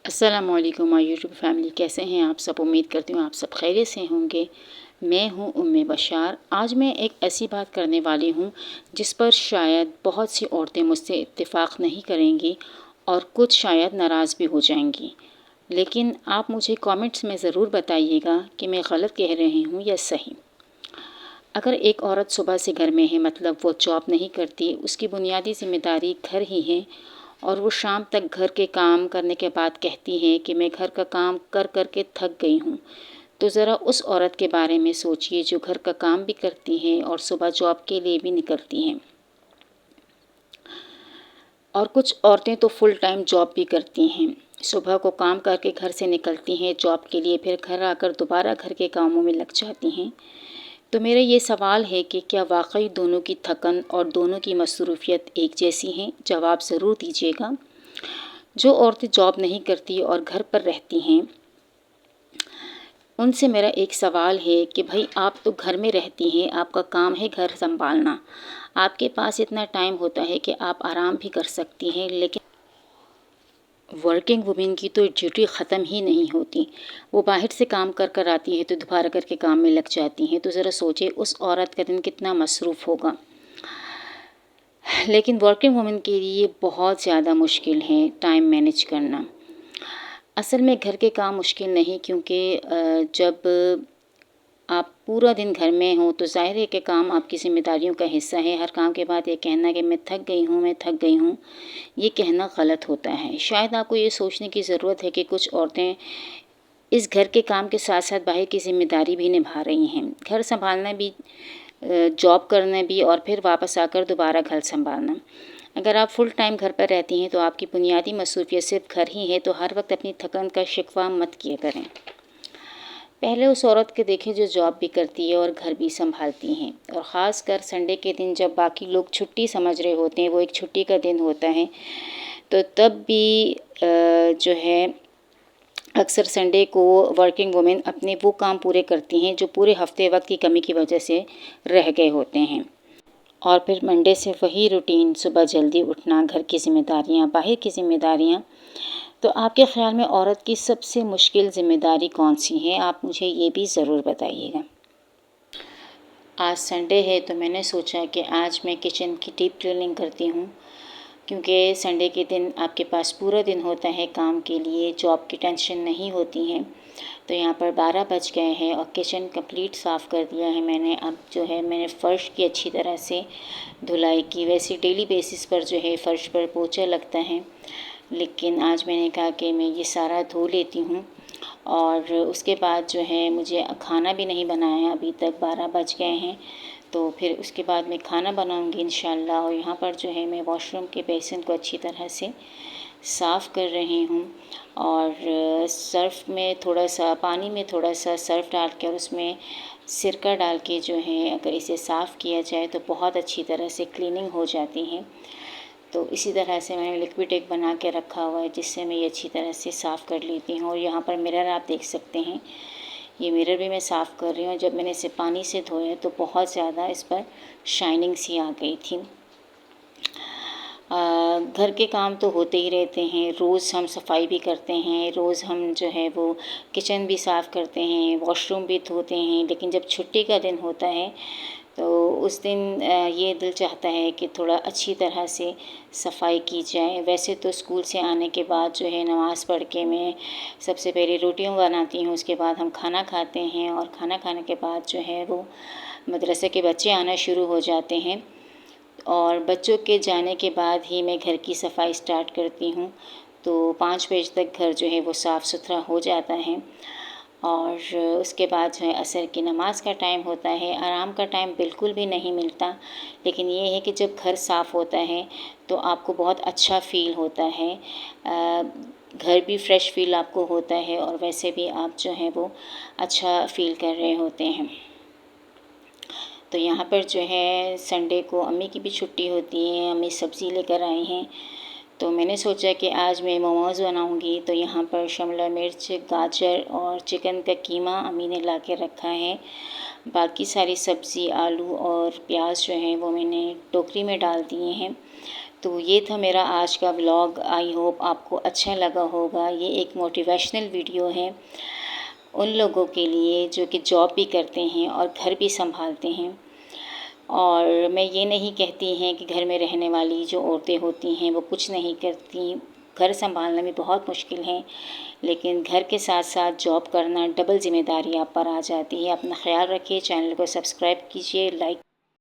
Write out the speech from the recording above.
अस्सलामुअलैकुम my YouTube family, कैसे हैं आप सब। उम्मीद करती हूँ आप सब खैरियत से होंगे। मैं हूँ उम्मे बशार। आज मैं एक ऐसी बात करने वाली हूँ जिस पर शायद बहुत सी औरतें मुझसे इत्तेफाक नहीं करेंगी और कुछ शायद नाराज़ भी हो जाएंगी, लेकिन आप मुझे कमेंट्स में ज़रूर बताइएगा कि मैं गलत कह रही हूँ या सही। अगर एक औरत सुबह से घर में है, मतलब वो जॉब नहीं करती, उसकी बुनियादी ज़िम्मेदारी घर ही है, और वो शाम तक घर के काम करने के बाद कहती है कि मैं घर का काम कर कर के थक गई हूँ, तो ज़रा उस औरत के बारे में सोचिए जो घर का काम भी करती है और सुबह जॉब के लिए भी निकलती हैं। और कुछ औरतें तो फुल टाइम जॉब भी करती हैं, सुबह को काम करके घर से निकलती हैं जॉब के लिए, फिर घर आकर दोबारा घर के कामों में लग जाती हैं। तो मेरा ये सवाल है कि क्या वाकई दोनों की थकन और दोनों की मसरूफियत एक जैसी हैं? जवाब ज़रूर दीजिएगा। जो औरतें जॉब नहीं करती और घर पर रहती हैं, उनसे मेरा एक सवाल है कि भाई, आप तो घर में रहती हैं, आपका काम है घर संभालना, आपके पास इतना टाइम होता है कि आप आराम भी कर सकती हैं, लेकिन वर्किंग वुमेन की तो ड्यूटी ख़त्म ही नहीं होती। वो बाहर से काम कर कर आती है तो दोबारा घर के काम में लग जाती हैं। तो ज़रा सोचिए उस औरत का दिन कितना मसरूफ़ होगा। लेकिन वर्किंग वुमेन के लिए बहुत ज़्यादा मुश्किल है टाइम मैनेज करना। असल में घर के काम मुश्किल नहीं, क्योंकि जब आप पूरा दिन घर में हो तो ज़ाहिर है कि काम आपकी ज़िम्मेदारियों का हिस्सा है। हर काम के बाद ये कहना कि मैं थक गई हूँ, मैं थक गई हूँ, ये कहना गलत होता है। शायद आपको ये सोचने की ज़रूरत है कि कुछ औरतें इस घर के काम के साथ साथ बाहर की ज़िम्मेदारी भी निभा रही हैं। घर संभालना भी, जॉब करना भी, और फिर वापस आकर दोबारा घर संभालना। अगर आप फुल टाइम घर पर रहती हैं तो आपकी बुनियादी मसरूफियत सिर्फ घर ही है, तो हर वक्त अपनी थकन का शिकवा मत किया करें। पहले उस औरत के देखें जो जॉब भी करती है और घर भी संभालती हैं, और ख़ास कर संडे के दिन जब बाकी लोग छुट्टी समझ रहे होते हैं, वो एक छुट्टी का दिन होता है, तो तब भी जो है अक्सर संडे को वर्किंग वुमेन अपने वो काम पूरे करती हैं जो पूरे हफ्ते वक्त की कमी की वजह से रह गए होते हैं। और फिर मंडे से वही रूटीन, सुबह जल्दी उठना, घर की ज़िम्मेदारियाँ, बाहर की ज़िम्मेदारियाँ। तो आपके ख़्याल में औरत की सबसे मुश्किल ज़िम्मेदारी कौन सी है? आप मुझे ये भी ज़रूर बताइएगा। आज संडे है तो मैंने सोचा कि आज मैं किचन की डीप क्लीनिंग करती हूँ, क्योंकि संडे के दिन आपके पास पूरा दिन होता है काम के लिए, जॉब की टेंशन नहीं होती है। तो यहाँ पर 12 बज गए हैं और किचन कंप्लीट साफ़ कर दिया है मैंने। अब जो है मैंने फ़र्श की अच्छी तरह से धुलाई की। वैसे डेली बेसिस पर जो है फ़र्श पर पोछा लगता है, लेकिन आज मैंने कहा कि मैं ये सारा धो लेती हूँ। और उसके बाद जो है मुझे खाना भी नहीं बनाया अभी तक, 12 बज गए हैं, तो फिर उसके बाद मैं खाना बनाऊंगी इंशाल्लाह। और यहाँ पर जो है मैं वॉशरूम के बेसिन को अच्छी तरह से साफ़ कर रही हूँ, और सर्फ़ में थोड़ा सा, पानी में थोड़ा सा सर्फ़ डाल कर उसमें सिरका डाल के जो है अगर इसे साफ़ किया जाए तो बहुत अच्छी तरह से क्लीनिंग हो जाती है। तो इसी तरह से मैंने लिक्विड एक बना के रखा हुआ है जिससे मैं ये अच्छी तरह से साफ़ कर लेती हूँ। और यहाँ पर मिरर आप देख सकते हैं, ये मिरर भी मैं साफ़ कर रही हूँ। जब मैंने इसे पानी से धोया तो बहुत ज़्यादा इस पर शाइनिंग सी आ गई थी। घर के काम तो होते ही रहते हैं, रोज़ हम सफाई भी करते हैं, रोज़ हम जो है वो किचन भी साफ़ करते हैं, वॉशरूम भी धोते हैं। लेकिन जब छुट्टी का दिन होता है तो उस दिन ये दिल चाहता है कि थोड़ा अच्छी तरह से सफाई की जाए। वैसे तो स्कूल से आने के बाद जो है नमाज़ पढ़ के मैं सबसे पहले रोटियां बनाती हूँ, उसके बाद हम खाना खाते हैं, और खाना खाने के बाद जो है वो मदरसे के बच्चे आना शुरू हो जाते हैं, और बच्चों के जाने के बाद ही मैं घर की सफाई स्टार्ट करती हूँ। तो 5 बजे तक घर जो है वो साफ़ सुथरा हो जाता है। और उसके बाद जो है असर की नमाज़ का टाइम होता है। आराम का टाइम बिल्कुल भी नहीं मिलता, लेकिन ये है कि जब घर साफ़ होता है तो आपको बहुत अच्छा फ़ील होता है, घर भी फ्रेश फ़ील आपको होता है, और वैसे भी आप जो है वो अच्छा फ़ील कर रहे होते हैं। तो यहाँ पर जो है संडे को अम्मी की भी छुट्टी होती है, अम्मी सब्ज़ी लेकर आई हैं, तो मैंने सोचा कि आज मैं मोमोज़ बनाऊंगी। तो यहाँ पर शिमला मिर्च, गाजर और चिकन का कीमा अम्मी ने ला के रखा है। बाकी सारी सब्ज़ी, आलू और प्याज जो हैं वो मैंने टोकरी में डाल दिए हैं। तो ये था मेरा आज का व्लॉग। आई होप आपको अच्छा लगा होगा। ये एक मोटिवेशनल वीडियो है उन लोगों के लिए जो कि जॉब भी करते हैं और घर भी संभालते हैं। और मैं ये नहीं कहती हैं कि घर में रहने वाली जो औरतें होती हैं वो कुछ नहीं करती। घर संभालना भी बहुत मुश्किल है, लेकिन घर के साथ साथ जॉब करना डबल ज़िम्मेदारी आप पर आ जाती है। अपना ख्याल रखिए, चैनल को सब्सक्राइब कीजिए, लाइक